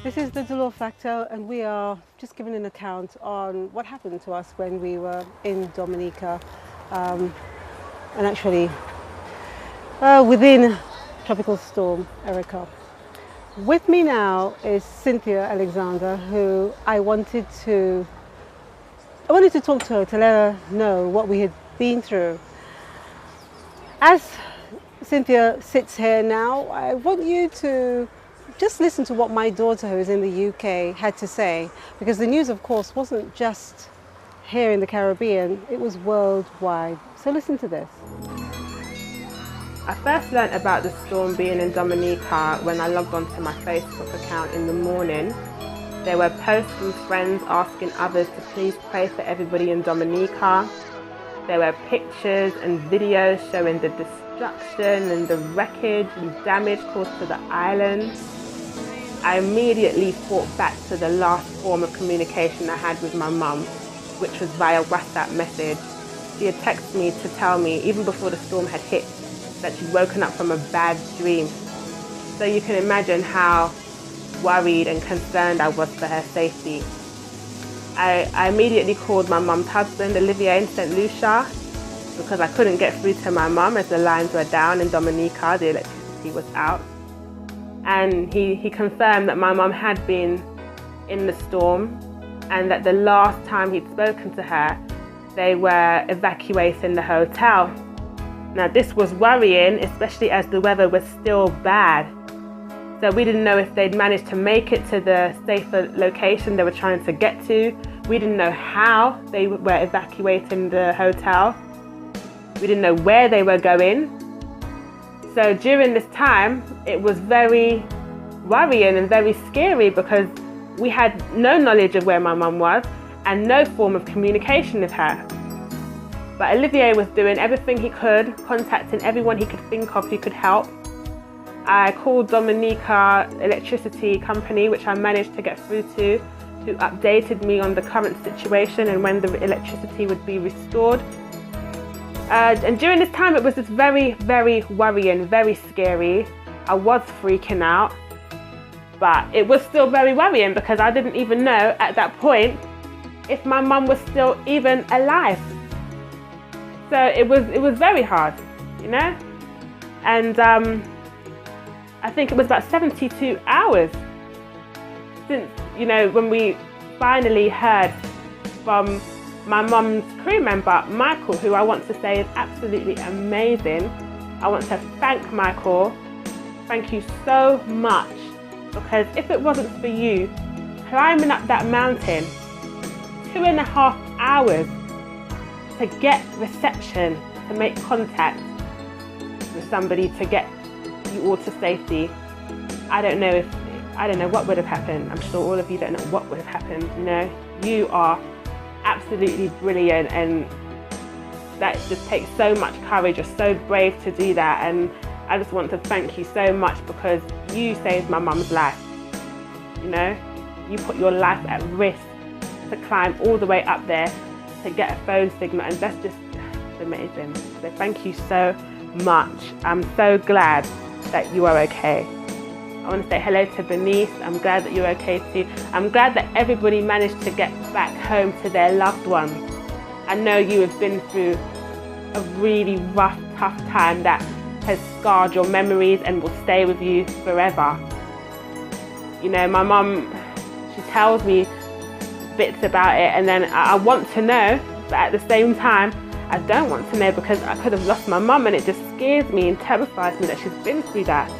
This is the Dolor Factor, and we are just giving an account on what happened to us when we were in Dominica, and actually within Tropical Storm Erica. With me now is Cynthia Alexander, who I wanted to talk to her, to let her know what we had been through. As Cynthia sits here now, I want you to just listen to what my daughter, who is in the UK, had to say, because the news, of course, wasn't just here in the Caribbean, it was worldwide. So listen to this. I first learnt about the storm being in Dominica when I logged onto my Facebook account in the morning. There were posts from friends asking others to please pray for everybody in Dominica. There were pictures and videos showing the destruction and the wreckage and damage caused to the island. I immediately thought back to the last form of communication I had with my mum, which was via WhatsApp message. She had texted me to tell me, even before the storm had hit, that she'd woken up from a bad dream. So you can imagine how worried and concerned I was for her safety. I immediately called my mum's husband, Olivier, in St. Lucia, because I couldn't get through to my mum as the lines were down in Dominica, the electricity was out. And he confirmed that my mum had been in the storm and that the last time he'd spoken to her, they were evacuating the hotel. Now this was worrying, especially as the weather was still bad. So we didn't know if they'd managed to make it to the safer location they were trying to get to. We didn't know how they were evacuating the hotel. We didn't know where they were going. So during this time, it was very worrying and very scary because we had no knowledge of where my mum was and no form of communication with her. But Olivier was doing everything he could, contacting everyone he could think of who could help. I called Dominica Electricity Company, which I managed to get through to, who updated me on the current situation and when the electricity would be restored. And during this time, it was just very, very worrying, very scary. I was freaking out, but it was still very worrying because I didn't even know at that point if my mum was still even alive. So it was very hard, you know? And I think it was about 72 hours since, you know, when we finally heard from my mum's crew member, Michael, who I want to say is absolutely amazing. I want to thank Michael. Thank you so much, because if it wasn't for you climbing up that mountain 2.5 hours to get reception, to make contact with somebody to get you all to safety, I don't know what would have happened. I'm sure all of you don't know what would have happened. You know, you are absolutely brilliant, and that just takes so much courage. You're so brave to do that, and I just want to thank you so much because you saved my mum's life. You know, you put your life at risk to climb all the way up there to get a phone signal, and that's just amazing. So thank you so much. I'm so glad that you are okay. I want to say hello to Bernice. I'm glad that you're okay too. I'm glad that everybody managed to get back home to their loved ones. I know you have been through a really rough, tough time that has scarred your memories and will stay with you forever. You know, my mum, she tells me bits about it, and then I want to know, but at the same time, I don't want to know because I could have lost my mum, and it just scares me and terrifies me that she's been through that.